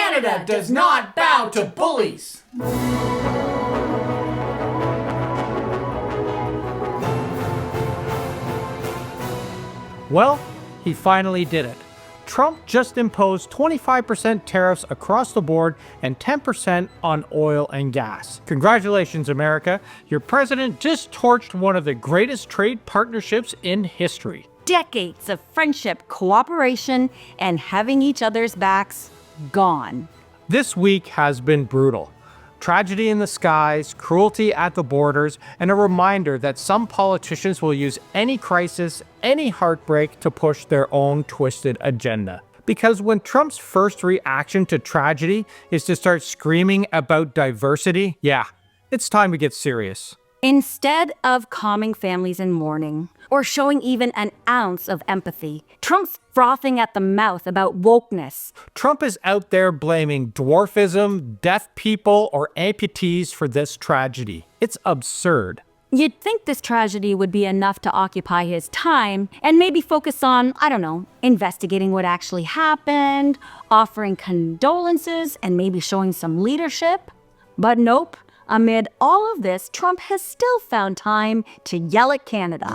Canada does not bow to bullies. Well, he finally did it. Trump just imposed 25% tariffs across the board and 10% on oil and gas. Congratulations, America. Your president just torched one of the greatest trade partnerships in history. Decades of friendship, cooperation, and having each other's backs gone. This week has been brutal. Tragedy in the skies, cruelty at the borders, and a reminder that some politicians will use any crisis, any heartbreak to push their own twisted agenda. Because when Trump's first reaction to tragedy is to start screaming about diversity, yeah, it's time to get serious. Instead of calming families in mourning, or showing even an ounce of empathy, Trump's frothing at the mouth about wokeness. Trump is out there blaming dwarfism, deaf people, or amputees for this tragedy. It's absurd. You'd think this tragedy would be enough to occupy his time and maybe focus on, I don't know, investigating what actually happened, offering condolences, and maybe showing some leadership. But nope. Amid all of this, Trump has still found time to yell at Canada.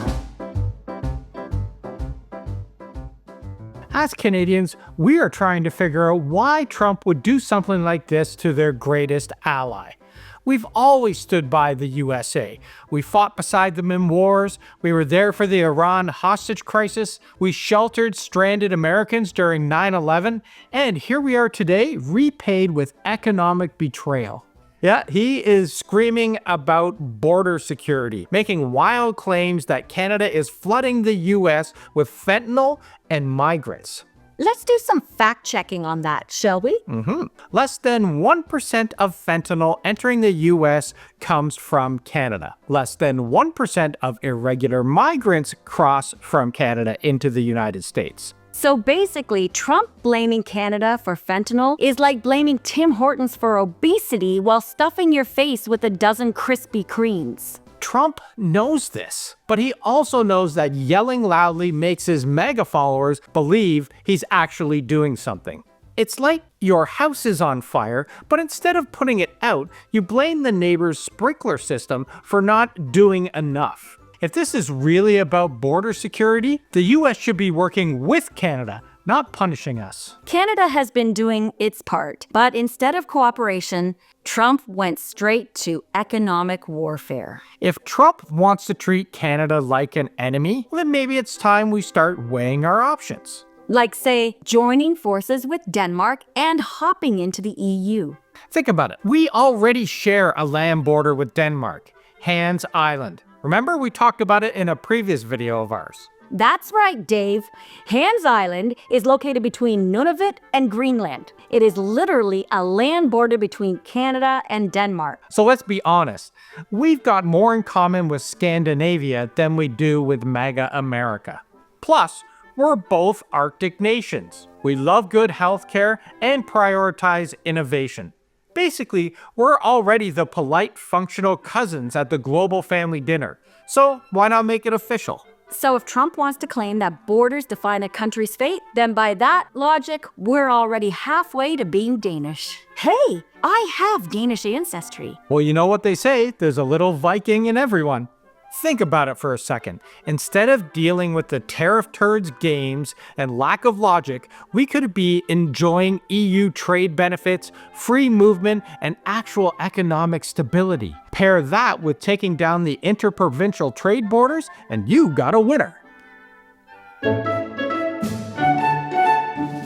As Canadians, we are trying to figure out why Trump would do something like this to their greatest ally. We've always stood by the USA. We fought beside them in wars. We were there for the Iran hostage crisis. We sheltered stranded Americans during 9/11. And here we are today, repaid with economic betrayal. Yeah, he is screaming about border security, making wild claims that Canada is flooding the US with fentanyl and migrants. Let's do some fact-checking on that, shall we? Less than 1% of fentanyl entering the US comes from Canada. Less than 1% of irregular migrants cross from Canada into the United States. So basically, Trump blaming Canada for fentanyl is like blaming Tim Hortons for obesity while stuffing your face with a dozen Krispy Kremes. Trump knows this, but he also knows that yelling loudly makes his mega followers believe he's actually doing something. It's like your house is on fire, but instead of putting it out, you blame the neighbor's sprinkler system for not doing enough. If this is really about border security, the US should be working with Canada, not punishing us. Canada has been doing its part, but instead of cooperation, Trump went straight to economic warfare. If Trump wants to treat Canada like an enemy, then maybe it's time we start weighing our options. Like, say, joining forces with Denmark and hopping into the EU. Think about it. We already share a land border with Denmark, Hans Island. Remember, we talked about it in a previous video of ours. That's right, Dave. Hans Island is located between Nunavut and Greenland. It is literally a land border between Canada and Denmark. So let's be honest. We've got more in common with Scandinavia than we do with MAGA America. Plus, we're both Arctic nations. We love good healthcare and prioritize innovation. Basically, we're already the polite, functional cousins at the global family dinner. So why not make it official? So if Trump wants to claim that borders define a country's fate, then by that logic, we're already halfway to being Danish. Hey, I have Danish ancestry. Well, you know what they say, there's a little Viking in everyone. Think about it for a second. Instead of dealing with the tariff turds games and lack of logic, we could be enjoying EU trade benefits, free movement, and actual economic stability. Pair that with taking down the interprovincial trade borders, and you got a winner.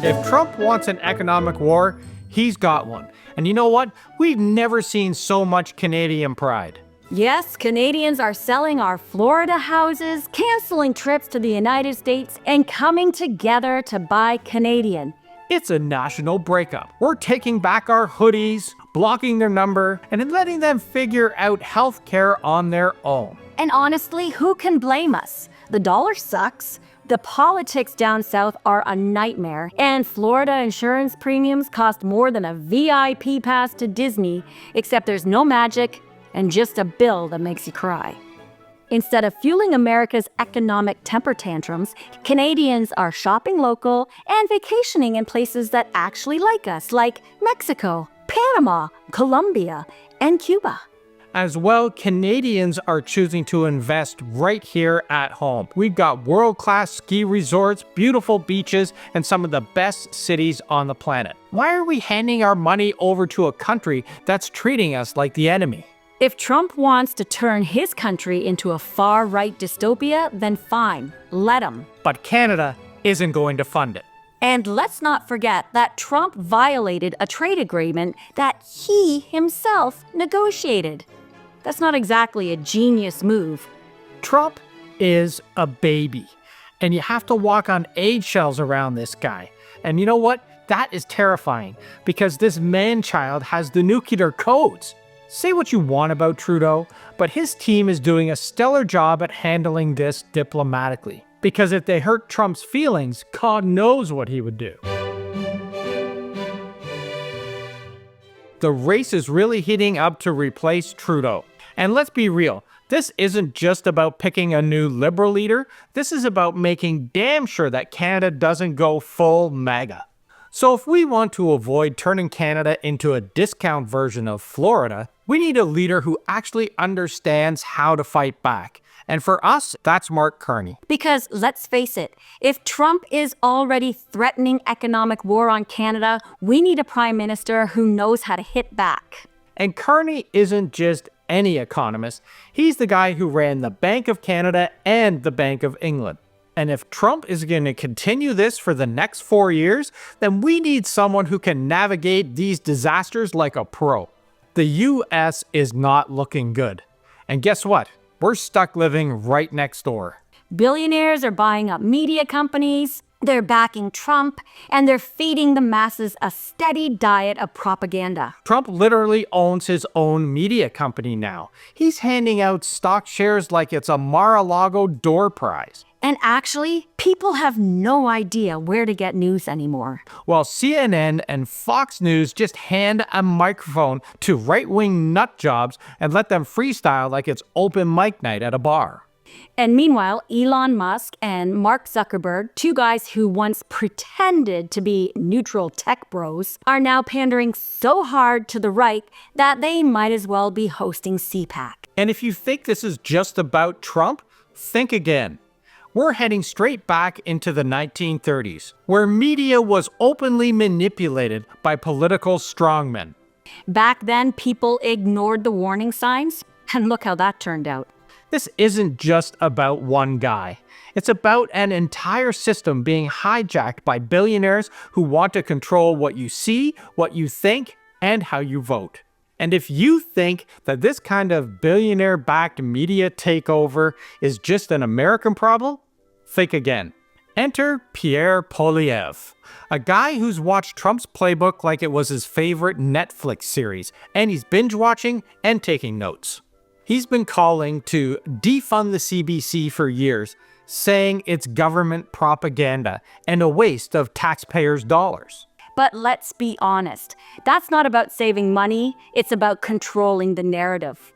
If Trump wants an economic war, he's got one. And you know what? We've never seen so much Canadian pride. Yes, Canadians are selling our Florida houses, canceling trips to the United States, and coming together to buy Canadian. It's a national breakup. We're taking back our hoodies, blocking their number, and then letting them figure out healthcare on their own. And honestly, who can blame us? The dollar sucks. The politics down south are a nightmare, and Florida insurance premiums cost more than a VIP pass to Disney, except there's no magic and just a bill that makes you cry. Instead of fueling America's economic temper tantrums, Canadians are shopping local and vacationing in places that actually like us, like Mexico, Panama, Colombia, and Cuba. As well, Canadians are choosing to invest right here at home. We've got world-class ski resorts, beautiful beaches, and some of the best cities on the planet. Why are we handing our money over to a country that's treating us like the enemy? If Trump wants to turn his country into a far-right dystopia, then fine, let him. But Canada isn't going to fund it. And let's not forget that Trump violated a trade agreement that he himself negotiated. That's not exactly a genius move. Trump is a baby, and you have to walk on eggshells around this guy. And you know what? That is terrifying, because this man-child has the nuclear codes. Say what you want about Trudeau, but his team is doing a stellar job at handling this diplomatically. Because if they hurt Trump's feelings, God knows what he would do. The race is really heating up to replace Trudeau. And let's be real, this isn't just about picking a new Liberal leader, this is about making damn sure that Canada doesn't go full MAGA. So if we want to avoid turning Canada into a discount version of Florida, we need a leader who actually understands how to fight back. And for us, that's Mark Carney. Because let's face it, if Trump is already threatening economic war on Canada, we need a prime minister who knows how to hit back. And Carney isn't just any economist. He's the guy who ran the Bank of Canada and the Bank of England. And if Trump is going to continue this for the next 4 years, then we need someone who can navigate these disasters like a pro. The US is not looking good. And guess what? We're stuck living right next door. Billionaires are buying up media companies, they're backing Trump, and they're feeding the masses a steady diet of propaganda. Trump literally owns his own media company now. He's handing out stock shares like it's a Mar-a-Lago door prize. And actually, people have no idea where to get news anymore. While CNN and Fox News just hand a microphone to right-wing nut jobs and let them freestyle like it's open mic night at a bar. And meanwhile, Elon Musk and Mark Zuckerberg, two guys who once pretended to be neutral tech bros, are now pandering so hard to the right that they might as well be hosting CPAC. And if you think this is just about Trump, think again. We're heading straight back into the 1930s, where media was openly manipulated by political strongmen. Back then, people ignored the warning signs, and look how that turned out. This isn't just about one guy. It's about an entire system being hijacked by billionaires who want to control what you see, what you think, and how you vote. And if you think that this kind of billionaire-backed media takeover is just an American problem, think again. Enter Pierre Polievre, a guy who's watched Trump's playbook like it was his favorite Netflix series, and he's binge-watching and taking notes. He's been calling to defund the CBC for years, saying it's government propaganda and a waste of taxpayers' dollars. But let's be honest, that's not about saving money, it's about controlling the narrative.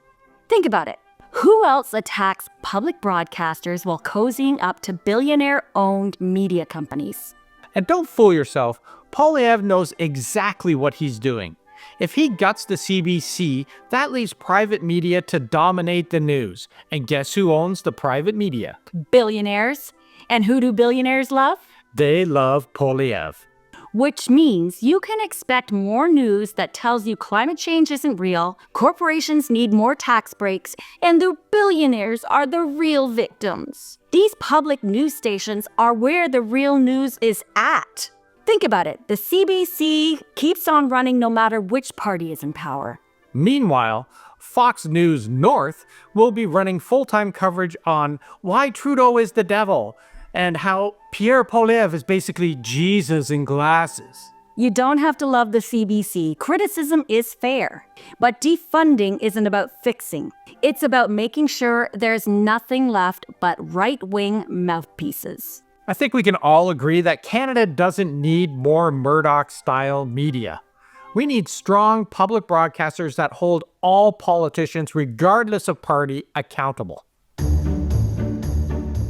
Think about it. Who else attacks public broadcasters while cozying up to billionaire-owned media companies? And don't fool yourself, Polievre knows exactly what he's doing. If he guts the CBC, that leaves private media to dominate the news. And guess who owns the private media? Billionaires. And who do billionaires love? They love Polievre. Which means you can expect more news that tells you climate change isn't real, corporations need more tax breaks, and the billionaires are the real victims. These public news stations are where the real news is at. Think about it, the CBC keeps on running no matter which party is in power. Meanwhile, Fox News North will be running full-time coverage on why Trudeau is the devil and how Pierre Polievre is basically Jesus in glasses. You don't have to love the CBC. Criticism is fair. But defunding isn't about fixing. It's about making sure there's nothing left but right-wing mouthpieces. I think we can all agree that Canada doesn't need more Murdoch-style media. We need strong public broadcasters that hold all politicians, regardless of party, accountable.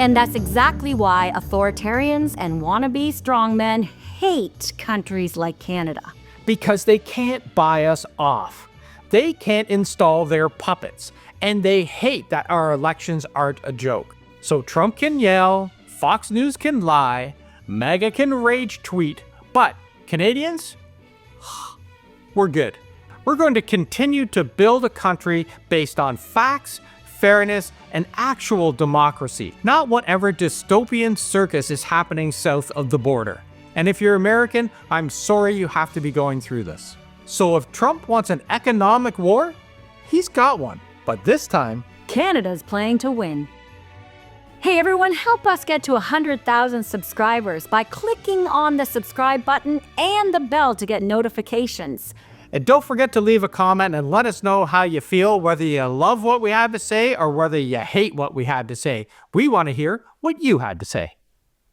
And that's exactly why authoritarians and wannabe strongmen hate countries like Canada. Because they can't buy us off. They can't install their puppets. And they hate that our elections aren't a joke. So Trump can yell, Fox News can lie, MAGA can rage tweet, but Canadians? We're good. We're going to continue to build a country based on facts, fairness, and actual democracy, not whatever dystopian circus is happening south of the border. And if you're American, I'm sorry you have to be going through this. So if Trump wants an economic war, he's got one. But this time, Canada's playing to win. Hey everyone, help us get to 100,000 subscribers by clicking on the subscribe button and the bell to get notifications. and don't forget to leave a comment and let us know how you feel, whether you love what we had to say or whether you hate what we had to say. We want to hear what you had to say.